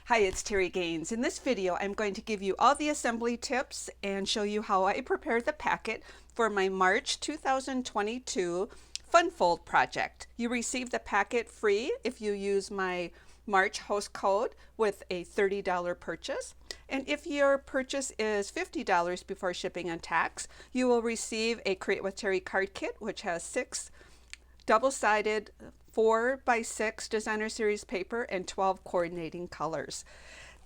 Hi, it's Terri Gaines. In this video, I'm going to give you all the assembly tips and show you how I prepared the packet for my March 2022 Fun Fold project. You receive the packet free if you use my March host code with a $30 purchase. And if your purchase is $50 before shipping and tax, you will receive a Create with Terri card kit, which has 6 double-sided 4x6 designer series paper and 12 coordinating colors.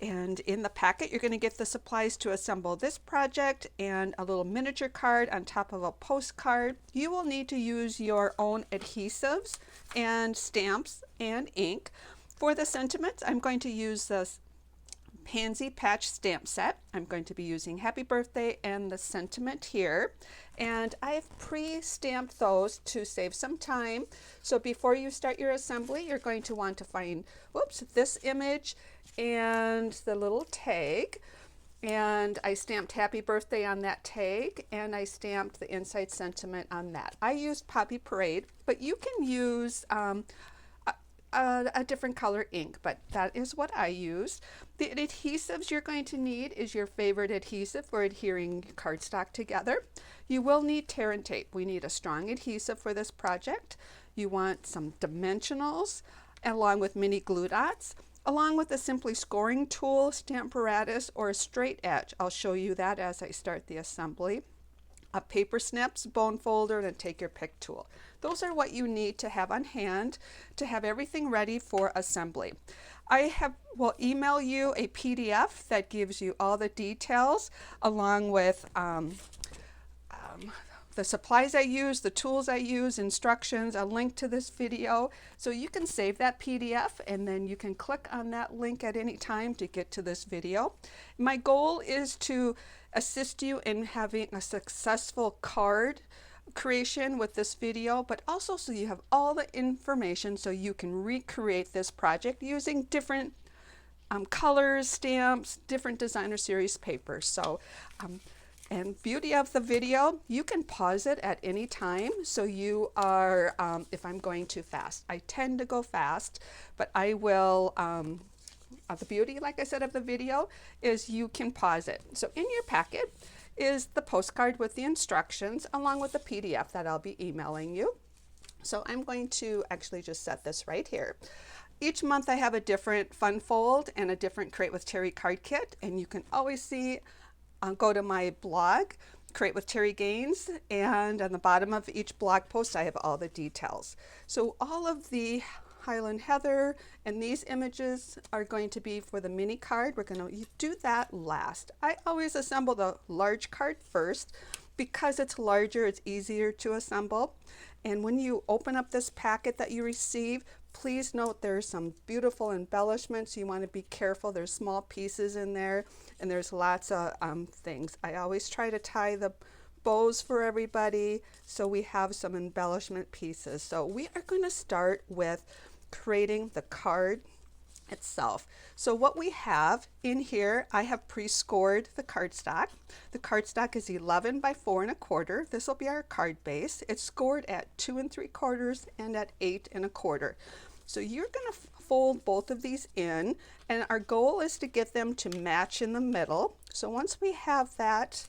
And in the packet, you're going to get the supplies to assemble this project and a little miniature card on top of a postcard. You will need to use your own adhesives and stamps and ink. For the sentiments, I'm going to use this Pansy Patch stamp set. I'm going to be using Happy Birthday and the sentiment here. And I've pre-stamped those to save some time. So before you start your assembly, you're going to want to find, this image and the little tag. And I stamped Happy Birthday on that tag, and I stamped the inside sentiment on that. I used Poppy Parade, but you can use a different color ink, but that is what I used. The adhesives you're going to need is your favorite adhesive for adhering cardstock together. You will need tear and tape. We need a strong adhesive for this project. You want some dimensionals along with mini glue dots, along with a simply scoring tool, stamparatus, or a straight edge. I'll show you that as I start the assembly. A paper snips, bone folder, and take your pick tool. Those are what you need to have on hand to have everything ready for assembly. I will email you a PDF that gives you all the details along with the supplies I use, the tools I use, instructions, a link to this video. So you can save that PDF and then you can click on that link at any time to get to this video. My goal is to assist you in having a successful card creation with this video, but also so you have all the information so you can recreate this project using different colors, stamps, different designer series papers. So and beauty of the video, you can pause it at any time. So you are, if I'm going too fast, I tend to go fast, but I will, the beauty, like I said, of the video is you can pause it. So in your packet is the postcard with the instructions along with the PDF that I'll be emailing you. So I'm going to actually just set this right here. Each month I have a different fun fold and a different Create with Terri card kit, and you can always see, go to my blog, Create with Terri Gaines, and on the bottom of each blog post I have all the details. So all of the Highland Heather and these images are going to be for the mini card. We're going to do that last. I always assemble the large card first because it's larger, it's easier to assemble. And when you open up this packet that you receive, please note there's some beautiful embellishments. You want to be careful. There's small pieces in there and there's lots of things. I always try to tie the bows for everybody so we have some embellishment pieces. So we are going to start with creating the card itself. So what we have in here, I have pre-scored the cardstock. The cardstock is 11 by 4 1/4. This will be our card base. It's scored at 2 3/4 and at 8 1/4. So you're going to fold both of these in, and our goal is to get them to match in the middle. So once we have that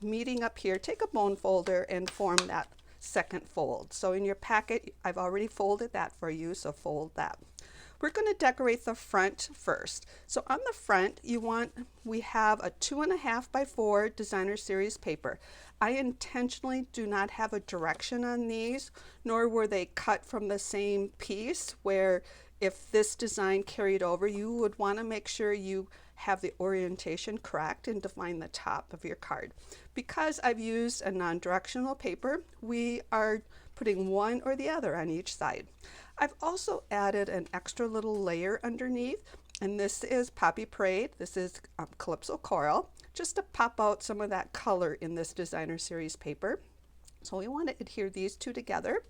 meeting up here, take a bone folder and form that second fold. So in your packet, I've already folded that for you, so fold that. We're going to decorate the front first. So on the front, we have a 2.5 by 4 designer series paper. I intentionally do not have a direction on these, nor were they cut from the same piece, where if this design carried over, you would want to make sure you have the orientation correct and define the top of your card. Because I've used a non-directional paper, we are putting one or the other on each side. I've also added an extra little layer underneath, and this is Poppy Parade. This is Calypso Coral, just to pop out some of that color in this designer series paper. So we want to adhere these two together.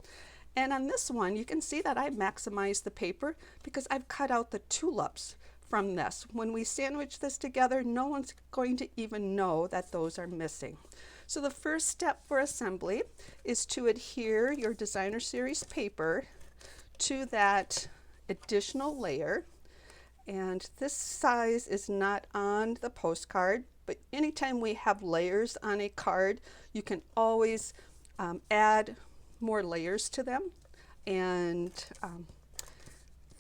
And on this one, you can see that I maximized the paper because I've cut out the tulips from this. When we sandwich this together, no one's going to even know that those are missing. So the first step for assembly is to adhere your designer series paper to that additional layer And this size is not on the postcard, but anytime we have layers on a card, you can always add more layers to them. And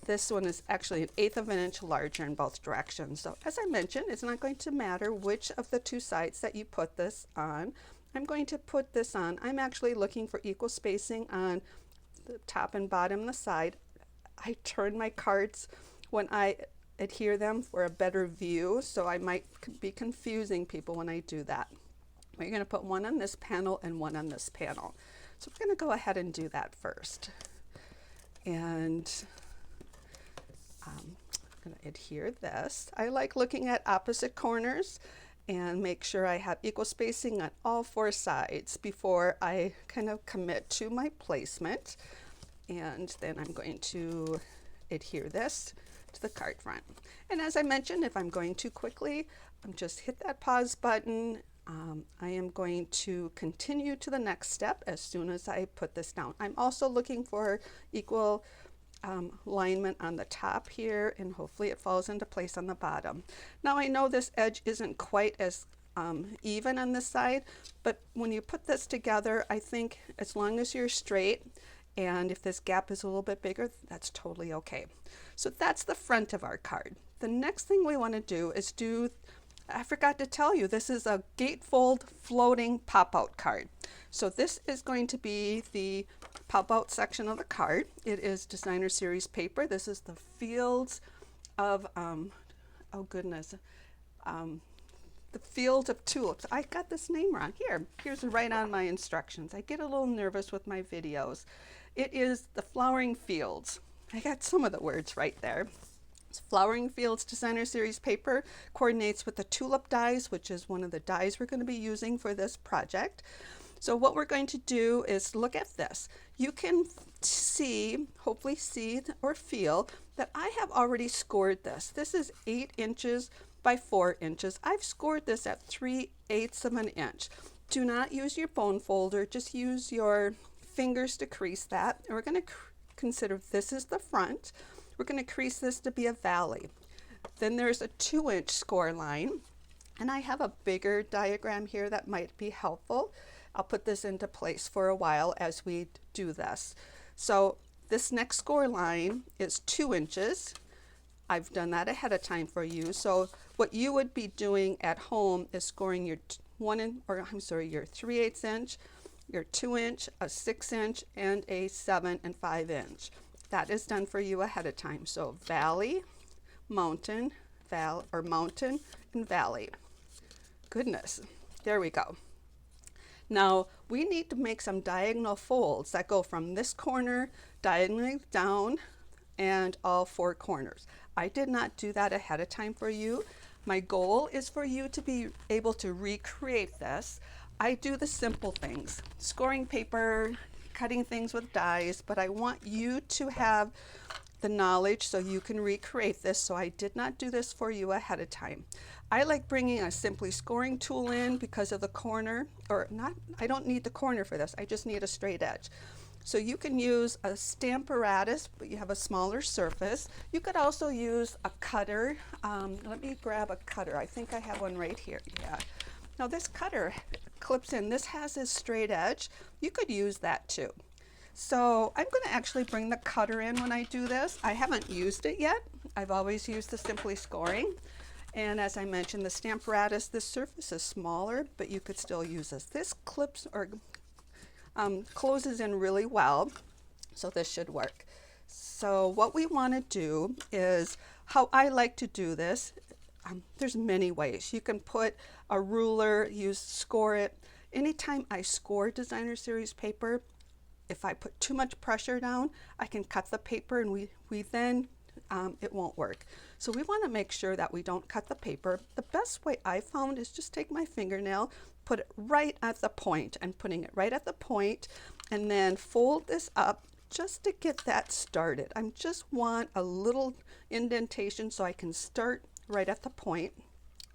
this one is actually 1/8 of an inch larger in both directions. So as I mentioned, it's not going to matter which of the two sides that you put this on. I'm going to put this on. I'm actually looking for equal spacing on the top and bottom, the side. I turn my cards when I adhere them for a better view, so I might be confusing people when I do that. We're going to put one on this panel and one on this panel. So we're going to go ahead and do that first. And I'm going to adhere this. I like looking at opposite corners and make sure I have equal spacing on all 4 sides before I kind of commit to my placement. And then I'm going to adhere this to the card front. And as I mentioned, if I'm going too quickly, just hit that pause button. I am going to continue to the next step as soon as I put this down. I'm also looking for equal alignment on the top here, and hopefully it falls into place on the bottom. Now I know this edge isn't quite as even on this side, but when you put this together, I think as long as you're straight, and if this gap is a little bit bigger, that's totally okay. So that's the front of our card. The next thing we want to do is I forgot to tell you, this is a Gatefold floating pop-out card. So this is going to be the pop-out section of the card. It is designer series paper. This is the Fields of, oh goodness, the Fields of Tulips. I got this name wrong. Here's right on my instructions. I get a little nervous with my videos. It is the Flowering Fields. I got some of the words right there. It's Flowering Fields Designer Series paper, coordinates with the Tulip dies, which is one of the dies we're going to be using for this project. So what we're going to do is look at this. You can see, hopefully see or feel that I have already scored this. This is 8 inches by 4 inches. I've scored this at 3/8 of an inch. Do not use your bone folder, just use your fingers to crease that. And we're going to consider this is the front. We're going to crease this to be a valley. Then there's a 2-inch score line, and I have a bigger diagram here that might be helpful. I'll put this into place for a while as we do this. So this next score line is 2 inches. I've done that ahead of time for you. So what you would be doing at home is scoring your your 3/8 inch, your 2-inch, a 6-inch, and a 7 and 5 inch. That is done for you ahead of time. So valley, mountain, mountain, and valley. Goodness, there we go. Now we need to make some diagonal folds that go from this corner diagonally down and all 4 corners. I did not do that ahead of time for you. My goal is for you to be able to recreate this. I do the simple things, scoring paper, cutting things with dies, but I want you to have the knowledge so you can recreate this. So I did not do this for you ahead of time. I like bringing a simply scoring tool in because of the corner, or not, I don't need the corner for this, I just need a straight edge. So you can use a stamp apparatus, but you have a smaller surface. You could also use a cutter. Let me grab a cutter. I think I have one right here. Yeah. Now this cutter clips in. This has a straight edge. You could use that too. So I'm going to actually bring the cutter in when I do this. I haven't used it yet. I've always used the simply scoring. And as I mentioned, the stamp apparatus, this surface is smaller, but you could still use this. This clips or closes in really well, so this should work. So what we want to do is, how I like to do this, there's many ways. You can put a ruler, score it. Anytime I score designer series paper, if I put too much pressure down, I can cut the paper and we then it won't work. So we want to make sure that we don't cut the paper. The best way I found is just take my fingernail, put it right at the point, and putting it right at the point, and then fold this up just to get that started. I just want a little indentation so I can start right at the point.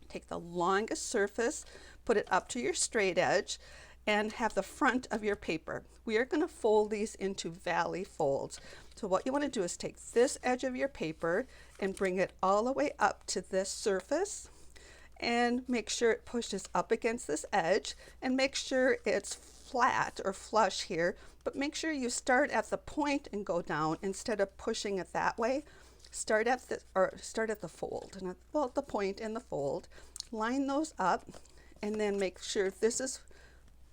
Take the longest surface, put it up to your straight edge, and have the front of your paper. We are going to fold these into valley folds. So what you want to do is take this edge of your paper and bring it all the way up to this surface, and make sure it pushes up against this edge, and make sure it's flat or flush here, but make sure you start at the point and go down instead of pushing it that way. Start at the fold, and well, the point and the fold. Line those up, and then make sure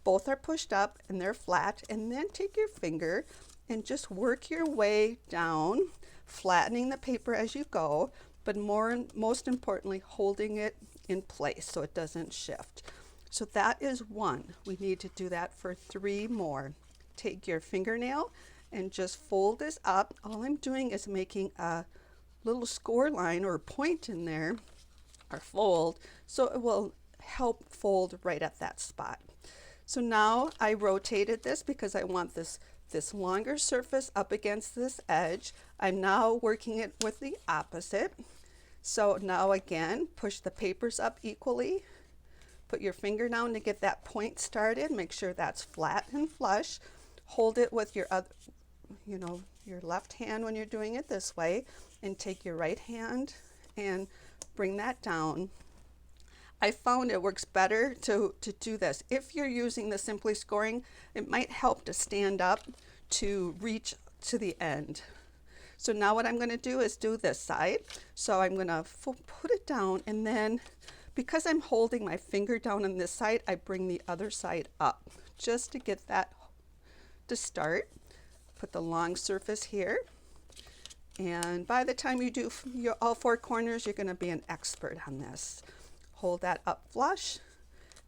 both are pushed up and they're flat, and then take your finger and just work your way down, flattening the paper as you go, but most importantly, holding it in place so it doesn't shift. So that is one. We need to do that for 3 more. Take your fingernail and just fold this up. All I'm doing is making a little score line or point in there, or fold, so it will help fold right at that spot. So now I rotated this because I want this longer surface up against this edge. I'm now working it with the opposite. So now again, push the papers up equally. Put your finger down to get that point started. Make sure that's flat and flush. Hold it with your other, your left hand when you're doing it this way, and take your right hand and bring that down. I found it works better to do this. If you're using the Simply Scoring, it might help to stand up to reach to the end. So now what I'm going to do is do this side. So I'm going to put it down, and then because I'm holding my finger down on this side, I bring the other side up just to get that to start. Put the long surface here, and by the time you do all 4 corners, you're going to be an expert on this. Hold that up flush,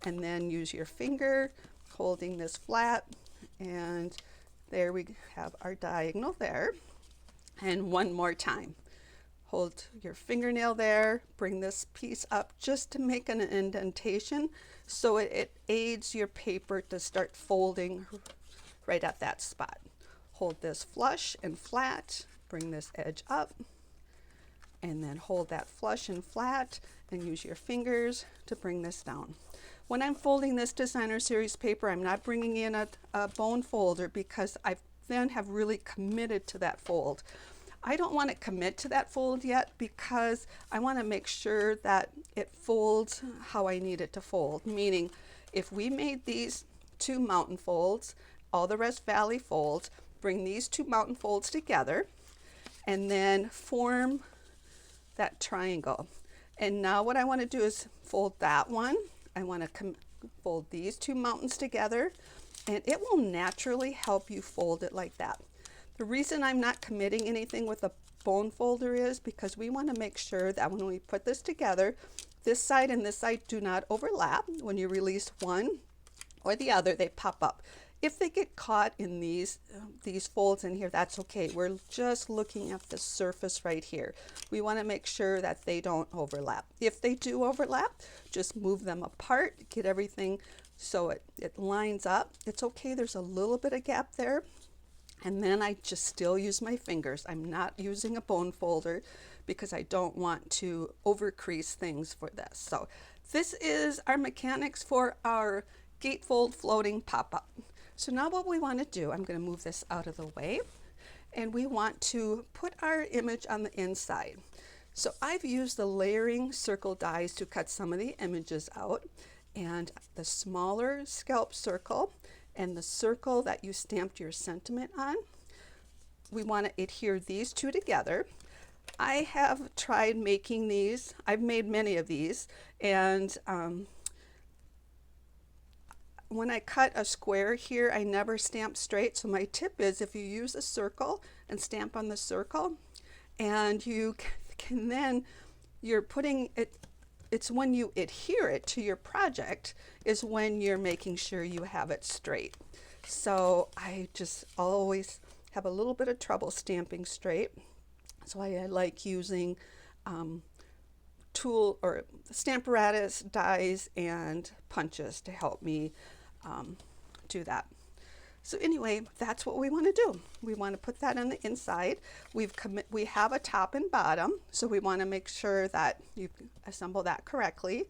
and then use your finger holding this flat, and there we have our diagonal there. And one more time, hold your fingernail there, bring this piece up just to make an indentation so it aids your paper to start folding right at that spot. Hold this flush and flat, bring this edge up, and then hold that flush and flat, and use your fingers to bring this down. When I'm folding this designer series paper, I'm not bringing in a bone folder because I then have really committed to that fold. I don't want to commit to that fold yet because I want to make sure that it folds how I need it to fold. Meaning, if we made these 2 mountain folds, all the rest valley folds, bring these 2 mountain folds together and then form that triangle. And now what I want to do is fold that one. I want to fold these 2 mountains together, and it will naturally help you fold it like that. The reason I'm not committing anything with a bone folder is because we want to make sure that when we put this together, this side and this side do not overlap. When you release one or the other, they pop up. If they get caught in these folds in here, that's okay. We're just looking at the surface right here. We want to make sure that they don't overlap. If they do overlap, just move them apart, get everything so it lines up. It's okay, there's a little bit of gap there. And then I just still use my fingers. I'm not using a bone folder because I don't want to overcrease things for this. So this is our mechanics for our Gatefold floating pop-up. So now what we want to do, I'm going to move this out of the way, and we want to put our image on the inside. So I've used the layering circle dies to cut some of the images out, and the smaller scalp circle and the circle that you stamped your sentiment on, we want to adhere these 2 together. I have tried making these. I've made many of these, and when I cut a square here, I never stamp straight. So my tip is, if you use a circle and stamp on the circle, and you can then, you're putting it, it's when you adhere it to your project is when you're making sure you have it straight. So I just always have a little bit of trouble stamping straight. So I like using tool or Stamparatus dies and punches to help me do that. So anyway, that's what we want to do. We want to put that on the inside. We have a top and bottom, so we want to make sure that you assemble that correctly.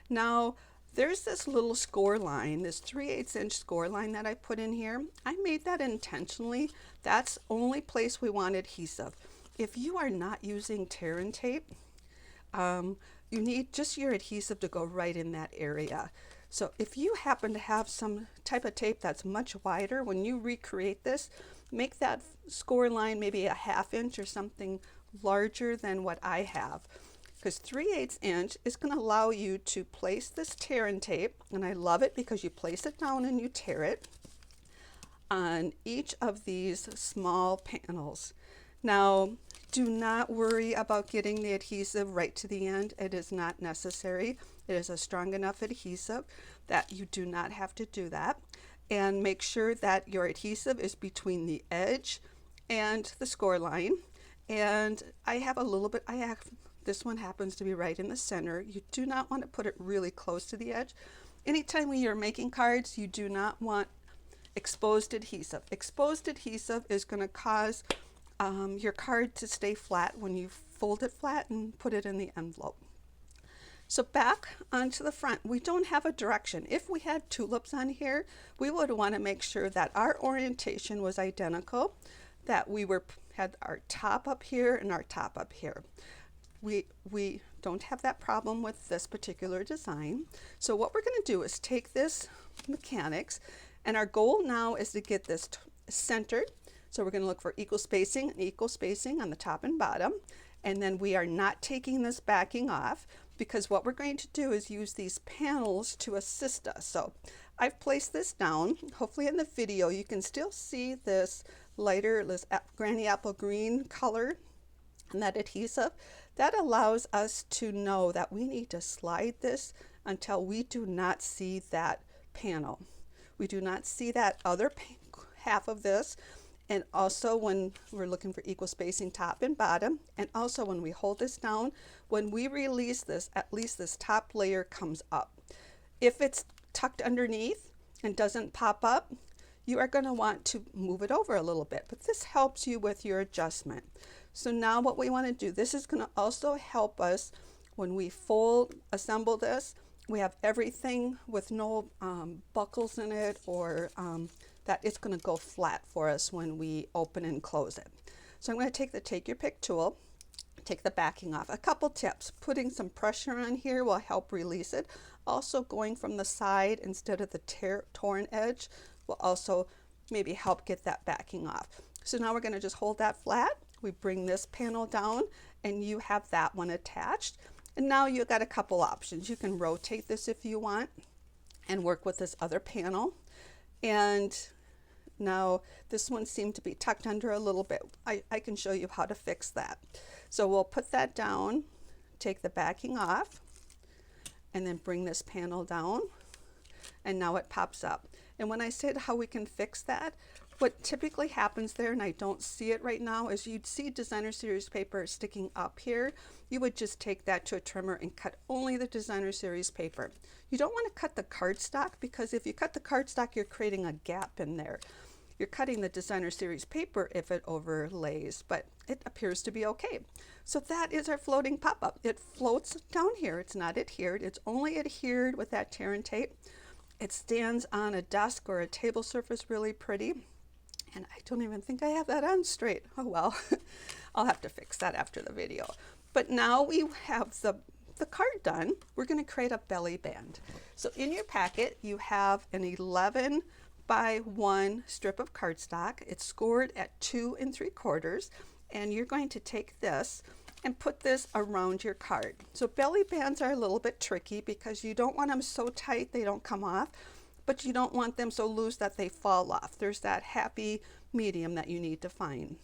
Now, there's this little score line, this 3/8 inch score line that I put in here. I made that intentionally. That's only place we want adhesive. if you are not using tear and tape, you need just your adhesive to go right in that area. So if you happen to have some type of tape that's much wider, when you recreate this, make that score line maybe a 1/2 inch or something larger than what I have. Because 3/8 inch is going to allow you to place this tear and tape, and I love it because you place it down and you tear it on each of these small panels. Now, do not worry about getting the adhesive right to the end. It is not necessary. It is a strong enough adhesive that you do not have to do that. And make sure that your adhesive is between the edge and the score line. And I have a little bit, this one happens to be right in the center. You do not want to put it really close to the edge. Anytime when you're making cards, you do not want exposed adhesive. Exposed adhesive is going to cause your card to stay flat when you fold it flat and put it in the envelope. So back onto the front, we don't have a direction. If we had tulips on here, we would want to make sure that our orientation was identical, that we had our top up here and our top up here. We don't have that problem with this particular design. So what we're going to do is take this mechanics, and our goal now is to get this centered. So we're going to look for equal spacing on the top and bottom. And then we are not taking this backing off, because what we're going to do is use these panels to assist us. So I've placed this down. Hopefully in the video you can still see this lighter, this granny apple green color and that adhesive. That allows us to know that we need to slide this until we do not see that panel. We do not see that other half of this. And also when we're looking for equal spacing top and bottom, and also when we hold this down, when we release this, at least this top layer comes up. If it's tucked underneath and doesn't pop up, you are going to want to move it over a little bit, but this helps you with your adjustment. So now what we want to do, this is going to also help us when we assemble this. We have everything with no buckles in it, or that it's going to go flat for us when we open and close it. So I'm going to take the Take Your Pick tool, take the backing off. A couple tips: putting some pressure on here will help release it. Also going from the side instead of the torn edge will also maybe help get that backing off. So now we're going to just hold that flat. We bring this panel down and you have that one attached. And now you've got a couple options. You can rotate this if you want and work with this other panel. And now this one seemed to be tucked under a little bit. I can show you how to fix that. So we'll put that down, take the backing off, and then bring this panel down, and now it pops up. And when I said how we can fix that, what typically happens there, and I don't see it right now, is you'd see designer series paper sticking up here. You would just take that to a trimmer and cut only the designer series paper. You don't want to cut the cardstock, because if you cut the cardstock, you're creating a gap in there. You're cutting the designer series paper if it overlays, but it appears to be okay. So that is our floating pop-up. It floats down here. It's not adhered. It's only adhered with that tear and tape. It stands on a desk or a table surface really pretty. And I don't even think I have that on straight. Oh well, I'll have to fix that after the video. But now we have the card done. We're going to create a belly band. So in your packet, you have an 11 by 1 strip of cardstock. It's scored at 2 3/4, and you're going to take this and put this around your card. So belly bands are a little bit tricky because you don't want them so tight they don't come off, but you don't want them so loose that they fall off. There's that happy medium that you need to find.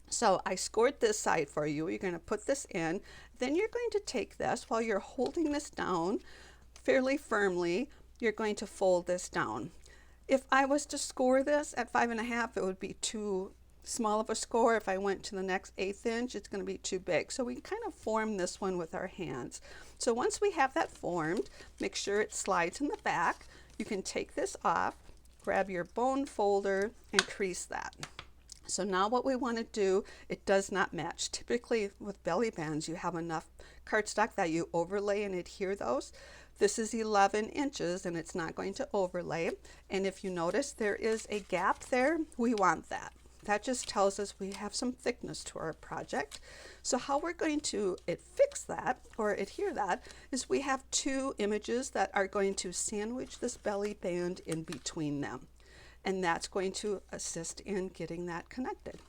So I scored this side for you. You're going to put this in. Then you're going to take this while you're holding this down fairly firmly. You're going to fold this down. If I was to score this at 5.5, it would be too small of a score. If I went to the next 1/8 inch, it's going to be too big. So we kind of form this one with our hands. So once we have that formed, make sure it slides in the back. You can take this off, grab your bone folder, and crease that. So now what we want to do, it does not match. Typically with belly bands, you have enough cardstock that you overlay and adhere those. This is 11 inches and it's not going to overlay. And if you notice, there is a gap there. We want that. That just tells us we have some thickness to our project. So how we're going to fix that or adhere that is we have two images that are going to sandwich this belly band in between them. And that's going to assist in getting that connected.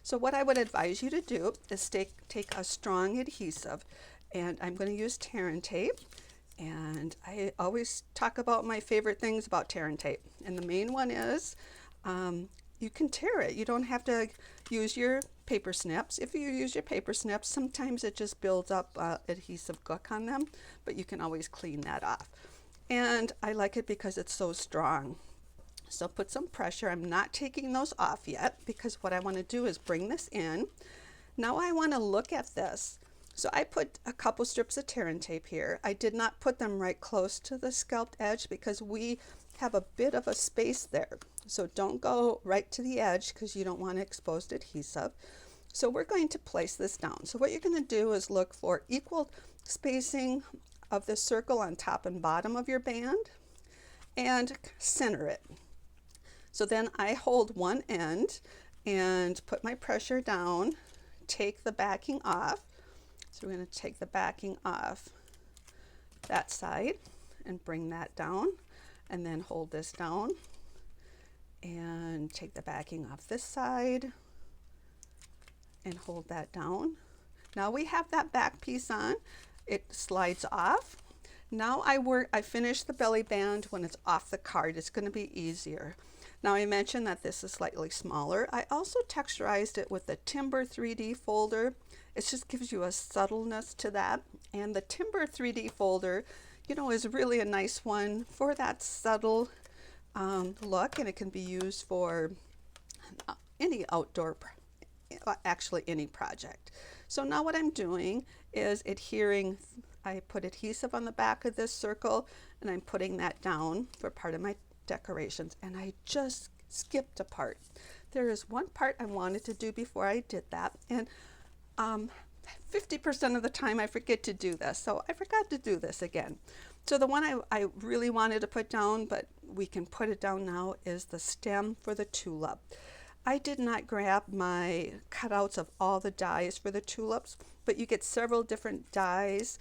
So what I would advise you to do is take a strong adhesive, and I'm going to use Terri tape. And I always talk about my favorite things about Terri tape. And the main one is you can tear it. You don't have to use your paper snips. If you use your paper snips, sometimes it just builds up adhesive gook on them, but you can always clean that off. And I like it because it's so strong. So put some pressure. I'm not taking those off yet because what I want to do is bring this in. Now I want to look at this. So I put a couple strips of Terri tape here. I did not put them right close to the scalped edge because we have a bit of a space there. So don't go right to the edge because you don't want exposed adhesive. So we're going to place this down. So what you're going to do is look for equal spacing of the circle on top and bottom of your band and center it. So then I hold one end and put my pressure down, take the backing off. So we're going to take the backing off that side and bring that down, and then hold this down and take the backing off this side and hold that down. Now we have that back piece on. It slides off. Now I finish the belly band when it's off the card. It's going to be easier. Now I mentioned that this is slightly smaller. I also texturized it with the Timber 3D folder. It just gives you a subtleness to that. And the Timber 3D folder, you know, is really a nice one for that subtle look, and it can be used for any outdoor, actually any project. So now what I'm doing is adhering. I put adhesive on the back of this circle, and I'm putting that down for part of my decorations, and I just skipped a part. There is one part I wanted to do before I did that, and 50% of the time I forget to do this, so I forgot to do this again. So the one I really wanted to put down, but we can put it down now, is the stem for the tulip. I did not grab my cutouts of all the dies for the tulips, but you get several different dies,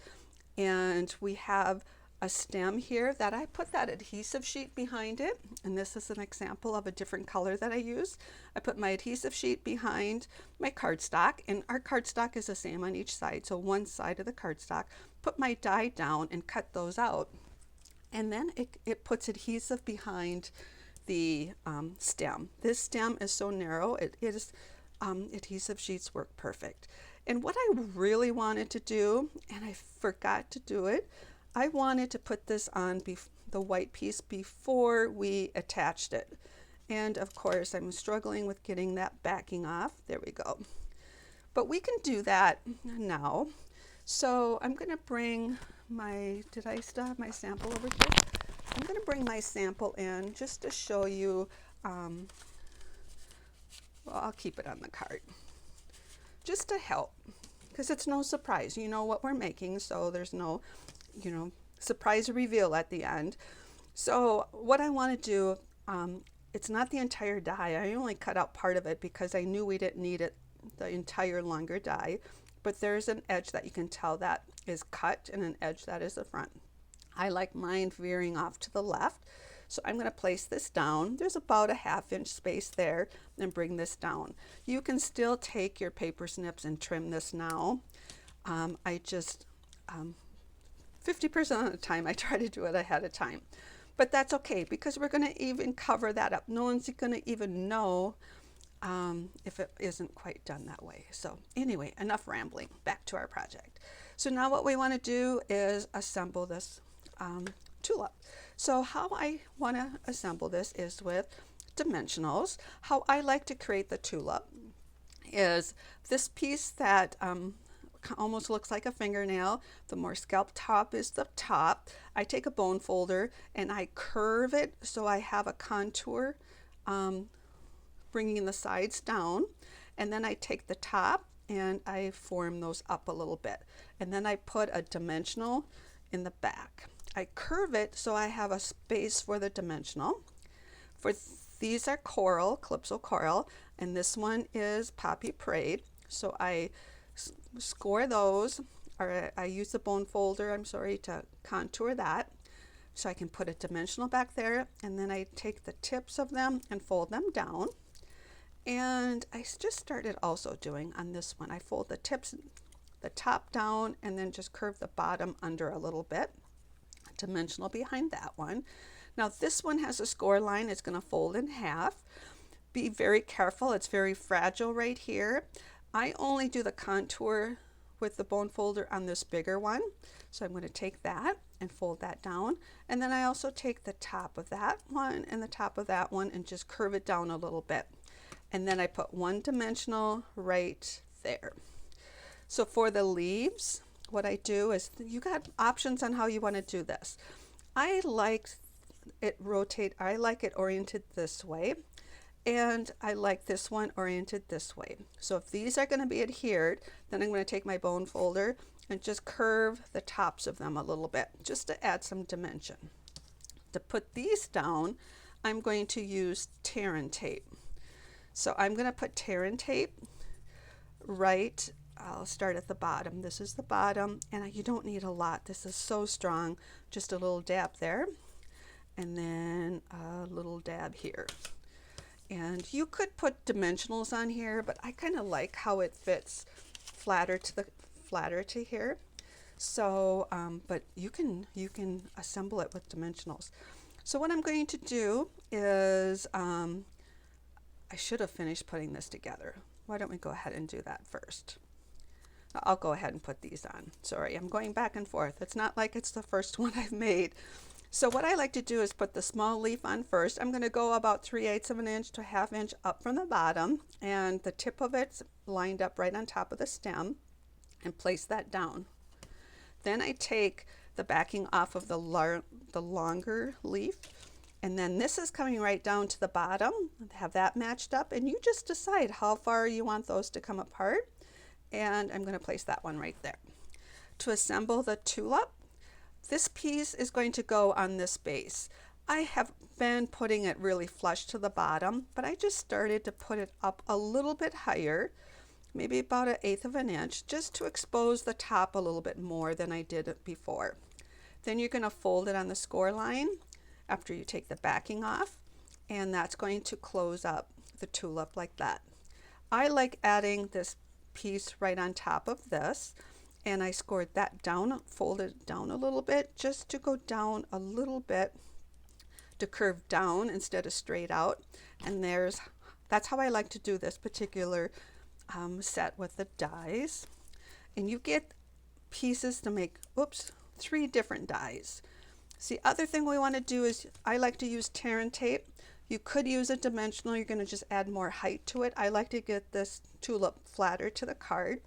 and we have a stem here that I put that adhesive sheet behind it, and this is an example of a different color that I use. I put my adhesive sheet behind my cardstock, and our cardstock is the same on each side, so one side of the cardstock. Put my die down and cut those out, and then it puts adhesive behind the stem. This stem is so narrow, adhesive sheets work perfect. And what I really wanted to do, and I forgot to do it, I wanted to put this on the white piece before we attached it. And of course, I'm struggling with getting that backing off. There we go. But we can do that now. So I'm going to bring did I still have my sample over here? I'm going to bring my sample in just to show you, well, I'll keep it on the card, just to help, because it's no surprise. You know what we're making, so there's no, surprise reveal at the end. So what I want to do, it's not the entire die. I only cut out part of it because I knew we didn't need the entire longer die, but there's an edge that you can tell that is cut and an edge that is the front. I like mine veering off to the left, so I'm going to place this down. There's about a 1/2 inch space there, and bring this down. You can still take your paper snips and trim this now. I just 50% of the time I try to do it ahead of time, but that's okay because we're going to even cover that up. No one's going to even know if it isn't quite done that way. So anyway, enough rambling, back to our project. So now what we want to do is assemble this tulip. So how I want to assemble this is with dimensionals. How I like to create the tulip is this piece that almost looks like a fingernail. The more scalp top is the top. I take a bone folder and I curve it so I have a contour, bringing the sides down, and then I take the top and I form those up a little bit, and then I put a dimensional in the back. I curve it so I have a space for the dimensional. For these are coral, Calypso coral. and this one is Poppy Parade. So I score those, or I use the bone folder, I'm sorry, to contour that. So I can put a dimensional back there, and then I take the tips of them and fold them down. And I just started also doing on this one, I fold the tips, the top down, and then just curve the bottom under a little bit. Dimensional behind that one. Now this one has a score line, it's going to fold in half. Be very careful, it's very fragile right here. I only do the contour with the bone folder on this bigger one. So I'm going to take that and fold that down, and then I also take the top of that one and the top of that one and just curve it down a little bit, and then I put one dimensional right there. So for the leaves, what I do is, you got options on how you want to do this. I like it oriented this way, and I like this one oriented this way. So if these are going to be adhered, then I'm going to take my bone folder and just curve the tops of them a little bit, just to add some dimension. To put these down, I'm going to use Terri tape. So I'm going to put Terri tape right, I'll start at the bottom. This is the bottom, and you don't need a lot. This is so strong. Just a little dab there, and then a little dab here. And you could put dimensionals on here, but I kind of like how it fits flatter to here. So but you can assemble it with dimensionals. So what I'm going to do is I should have finished putting this together. Why don't we go ahead and do that first? I'll go ahead and put these on. Sorry, I'm going back and forth. It's not like it's the first one I've made. So what I like to do is put the small leaf on first. I'm going to go about 3/8 of an inch to 1/2 inch up from the bottom, and the tip of it's lined up right on top of the stem, and place that down. Then I take the backing off of the longer leaf, and then this is coming right down to the bottom. Have that matched up, and you just decide how far you want those to come apart, and I'm going to place that one right there. To assemble the tulip, this piece is going to go on this base. I have been putting it really flush to the bottom, but I just started to put it up a little bit higher, maybe about 1/8 of an inch, just to expose the top a little bit more than I did before. Then you're going to fold it on the score line after you take the backing off, and that's going to close up the tulip like that. I like adding this piece right on top of this, and I scored that down, folded it down a little bit, just to go down a little bit, to curve down instead of straight out. And that's how I like to do this particular set with the dies. And you get pieces to make 3 different dies. So the other thing we want to do is, I like to use Terri tape. You could use a dimensional, you're going to just add more height to it. I like to get this tulip flatter to the card.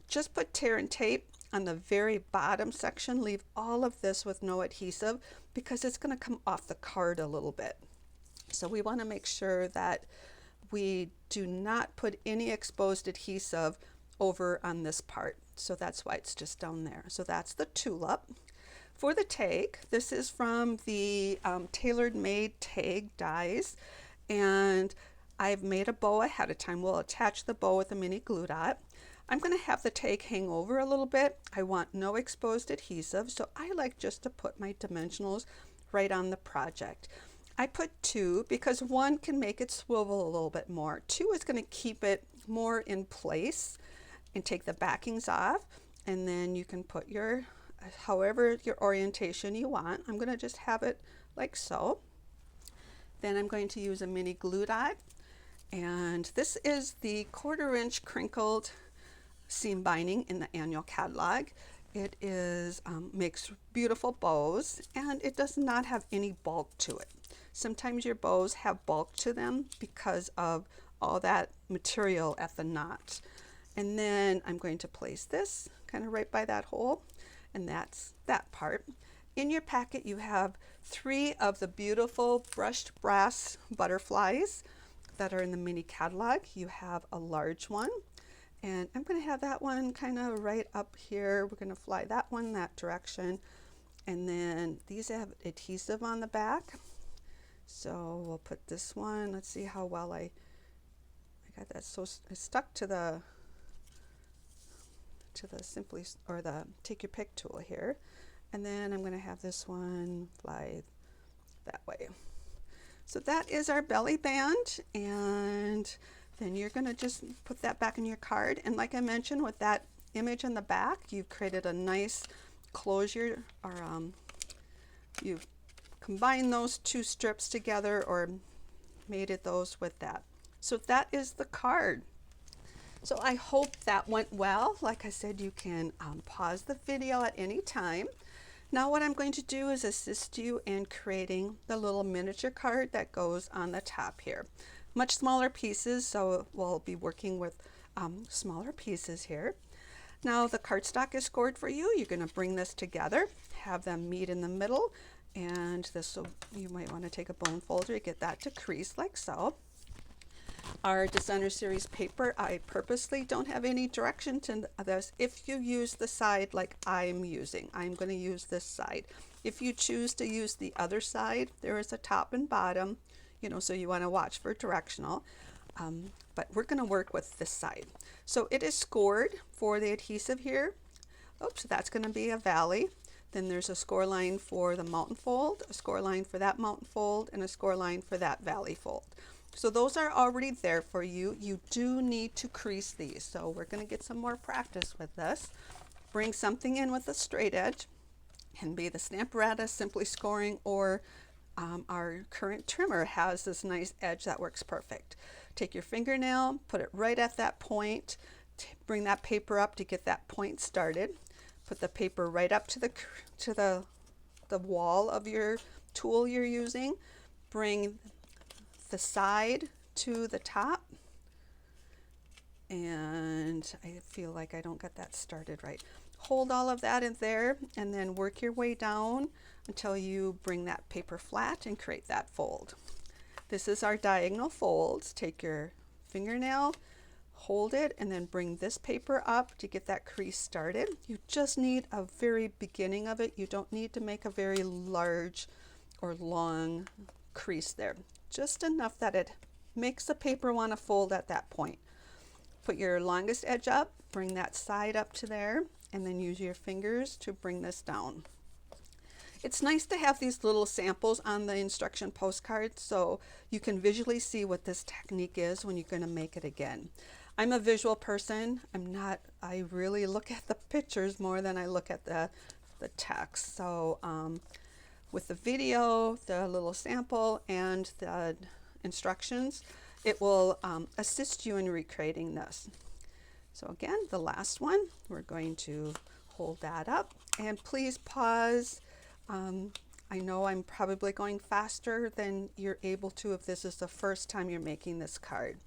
Just put Terri tape on the very bottom section. Leave all of this with no adhesive, because it's going to come off the card a little bit. So we want to make sure that we do not put any exposed adhesive over on this part. So that's why it's just down there. So that's the tulip. For the tag, this is from the Tailored Made Tag dies, and I've made a bow ahead of time. We'll attach the bow with a mini glue dot. I'm going to have the tag hang over a little bit. I want no exposed adhesive, so I like just to put my dimensionals right on the project. I put 2 because 1 can make it swivel a little bit more. 2 is going to keep it more in place and take the backings off, and then you can put your however your orientation you want. I'm going to just have it like so. Then I'm going to use a mini glue dot, and this is the 1/4 inch crinkled seam binding in the annual catalog. It is makes beautiful bows, and it does not have any bulk to it. Sometimes your bows have bulk to them because of all that material at the knot. And then I'm going to place this kind of right by that hole, and that's that part. In your packet you have 3 of the beautiful brushed brass butterflies that are in the mini catalog. You have a large one, and I'm going to have that one kind of right up here. We're going to fly that one that direction, and then these have adhesive on the back. So we'll put this one, let's see how well I got that so it's stuck to the simply or the take your pick tool here, and then I'm going to have this one fly that way. So that is our belly band, and then you're going to just put that back in your card. And like I mentioned, with that image in the back, you've created a nice closure, or you've combined those two strips together or mated those with that. So that is the card. So I hope that went well. Like I said, you can pause the video at any time. Now what I'm going to do is assist you in creating the little miniature card that goes on the top here. Much smaller pieces, so we'll be working with smaller pieces here. Now the cardstock is scored for you. You're going to bring this together, have them meet in the middle, and this will, you might want to take a bone folder, get that to crease like so. Our Designer Series paper, I purposely don't have any direction to this. If you use the side like I'm using, I'm going to use this side. If you choose to use the other side, there is a top and bottom, you know, so you want to watch for directional. But we're going to work with this side. So it is scored for the adhesive here. Oops, that's going to be a valley. Then there's a score line for the mountain fold, a score line for that mountain fold, and a score line for that valley fold. So those are already there for you. You do need to crease these. So we're going to get some more practice with this. Bring something in with a straight edge. Can be the Stamparatus Simply Scoring, or our current trimmer has this nice edge that works perfect. Take your fingernail, put it right at that point. Bring that paper up to get that point started. Put the paper right up to the wall of your tool you're using. Bring the side to the top, and I feel like I don't get that started right. Hold all of that in there and then work your way down until you bring that paper flat and create that fold. This is our diagonal folds. Take your fingernail, hold it, and then bring this paper up to get that crease started. You just need a very beginning of it. You don't need to make a very large or long crease there. Just enough that it makes the paper want to fold at that point. Put your longest edge up, bring that side up to there, and then use your fingers to bring this down. It's nice to have these little samples on the instruction postcard so you can visually see what this technique is when you're going to make it again. I'm a visual person. I really look at the pictures more than I look at the text. So with the video, the little sample, and the instructions, it will assist you in recreating this. So again, the last one, we're going to hold that up, and please pause. I know I'm probably going faster than you're able to if this is the first time you're making this card.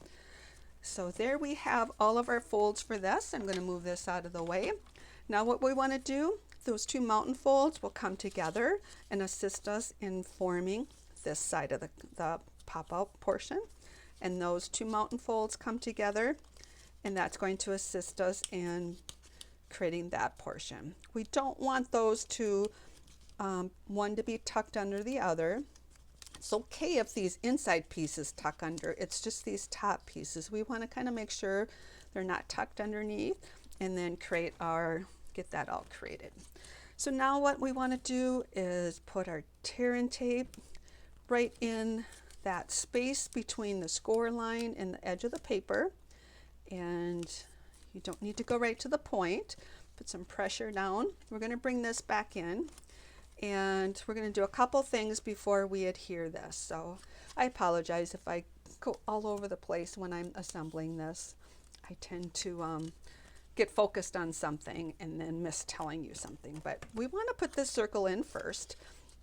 So there we have all of our folds for this. I'm going to move this out of the way. Now what we want to do, those two mountain folds will come together and assist us in forming this side of the pop-out portion. And those two mountain folds come together, and that's going to assist us in creating that portion. We don't want those two, one to be tucked under the other. It's okay if these inside pieces tuck under. It's just these top pieces. We want to kind of make sure they're not tucked underneath, and then get that all created. So now what we want to do is put our tear-in tape right in that space between the score line and the edge of the paper. And you don't need to go right to the point. Put some pressure down. We're going to bring this back in, and we're going to do a couple things before we adhere this. So I apologize if I go all over the place when I'm assembling this. I tend to get focused on something and then miss telling you something. But we want to put this circle in first.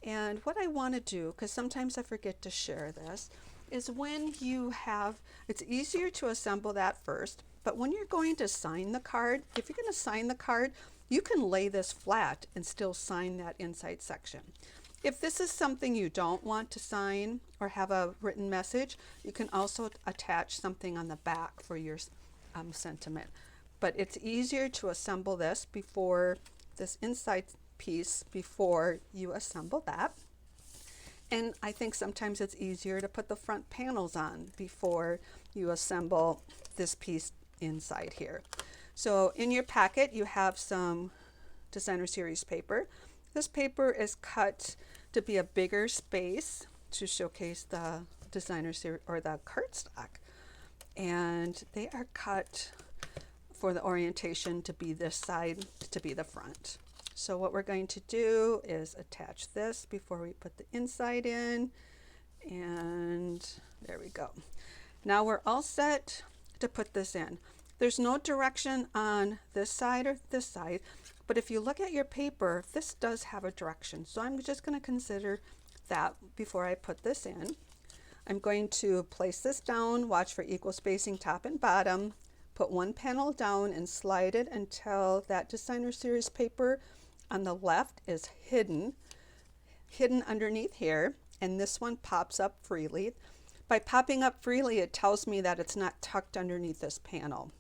And what I want to do, because sometimes I forget to share this, is when you have, it's easier to assemble that first, but when you're going to sign the card, if you're going to sign the card, you can lay this flat and still sign that inside section. If this is something you don't want to sign or have a written message, you can also attach something on the back for your sentiment. But it's easier to assemble this before this inside piece before you assemble that. And I think sometimes it's easier to put the front panels on before you assemble this piece inside here. So in your packet you have some designer series paper. This paper is cut to be a bigger space to showcase the designer series or the cardstock, and they are cut for the orientation to be this side to be the front. So what we're going to do is attach this before we put the inside in, and there we go. Now we're all set to put this in. There's no direction on this side or this side, but if you look at your paper, this does have a direction. So I'm just going to consider that before I put this in. I'm going to place this down, watch for equal spacing top and bottom, put one panel down and slide it until that designer series paper on the left is hidden underneath here, and this one pops up freely. By popping up freely, it tells me that it's not tucked underneath this panel.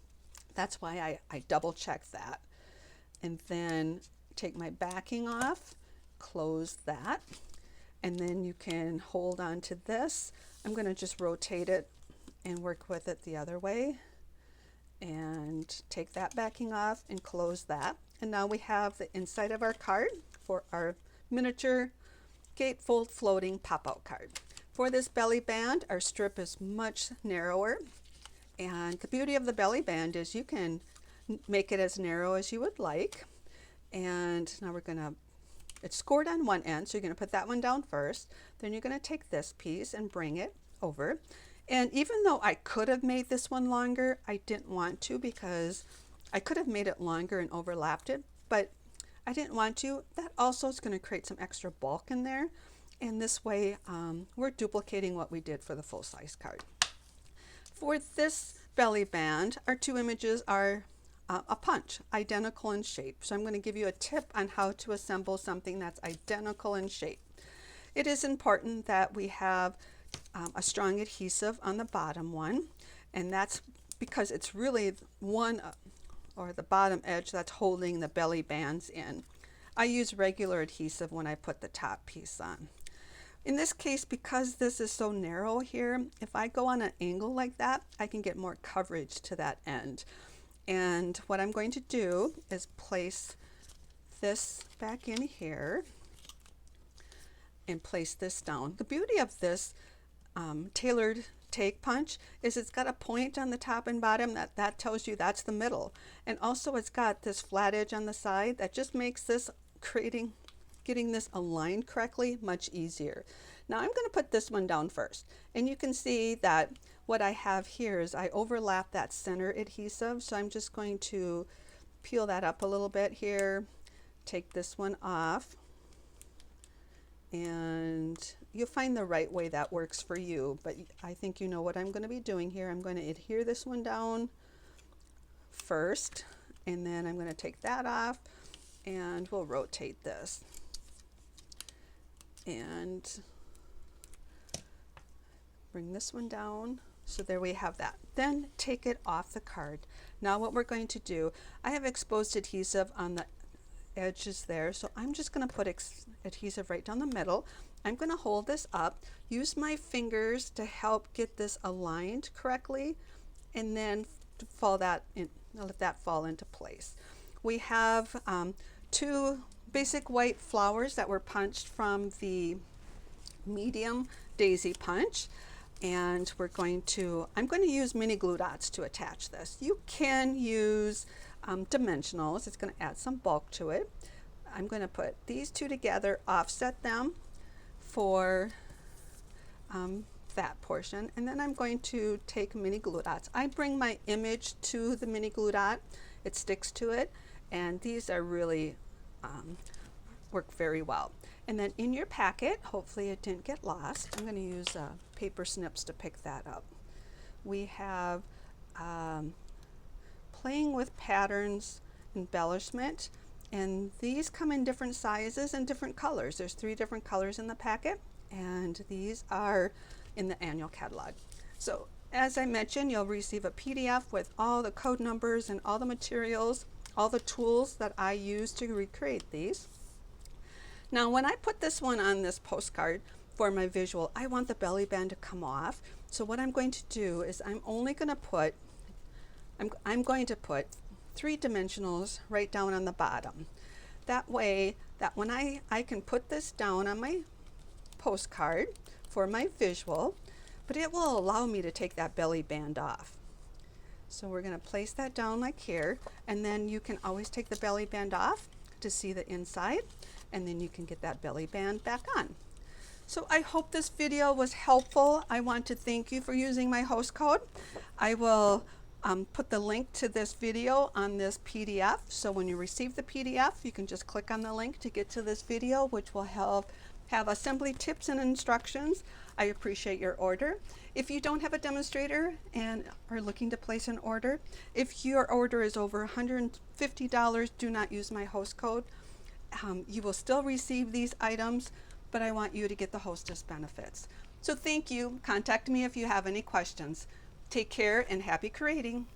That's why I double check that. And then take my backing off, close that, and then you can hold on to this. I'm going to just rotate it and work with it the other way, and take that backing off and close that. And now we have the inside of our card for our miniature gatefold floating pop-out card. For this belly band, our strip is much narrower, and the beauty of the belly band is you can make it as narrow as you would like. And now we're going to, it's scored on one end, so you're going to put that one down first. Then you're going to take this piece and bring it over. And even though I could have made this one longer, I didn't want to, because I could have made it longer and overlapped it, but I didn't want to. That also is going to create some extra bulk in there, and this way we're duplicating what we did for the full-size card. For this belly band, our two images are a punch, identical in shape. So I'm going to give you a tip on how to assemble something that's identical in shape. It is important that we have a strong adhesive on the bottom one, and that's because it's really one or the bottom edge that's holding the belly bands in. I use regular adhesive when I put the top piece on. In this case, because this is so narrow here, if I go on an angle like that, I can get more coverage to that end. And what I'm going to do is place this back in here and place this down. The beauty of this tailored take punch is it's got a point on the top and bottom that tells you that's the middle, and also it's got this flat edge on the side that just makes this getting this aligned correctly much easier. Now I'm going to put this one down first, and you can see that what I have here is I overlap that center adhesive, so I'm just going to peel that up a little bit here, take this one off, and you'll find the right way that works for you, but I think you know what I'm going to be doing here. I'm going to adhere this one down first, and then I'm going to take that off, and we'll rotate this and bring this one down. So there we have that. Then take it off the card. Now what we're going to do, I have exposed adhesive on the edges there, so I'm just going to put adhesive right down the middle. I'm going to hold this up, use my fingers to help get this aligned correctly, and then let that fall into place. We have two basic white flowers that were punched from the medium daisy punch, and I'm going to use mini glue dots to attach this. You can use dimensionals. It's going to add some bulk to it. I'm going to put these two together, offset them for that portion, and then I'm going to take mini glue dots. I bring my image to the mini glue dot. It sticks to it, and these are really work very well. And then in your packet, hopefully it didn't get lost, I'm going to use paper snips to pick that up. We have Playing with Patterns Embellishment, and these come in different sizes and different colors. There's 3 different colors in the packet, and these are in the annual catalog. So as I mentioned, you'll receive a PDF with all the code numbers and all the materials, all the tools that I use to recreate these. Now when I put this one on this postcard, for my visual, I want the belly band to come off. So what I'm going to do is I'm going to put 3 dimensionals right down on the bottom. That way that when I can put this down on my postcard for my visual, but it will allow me to take that belly band off. So we're going to place that down like here, and then you can always take the belly band off to see the inside, and then you can get that belly band back on. So I hope this video was helpful. I want to thank you for using my host code. I will put the link to this video on this PDF. So when you receive the PDF, you can just click on the link to get to this video, which will have assembly tips and instructions. I appreciate your order. If you don't have a demonstrator and are looking to place an order, if your order is over $150, do not use my host code. You will still receive these items, but I want you to get the hostess benefits. So thank you. Contact me if you have any questions. Take care and happy creating.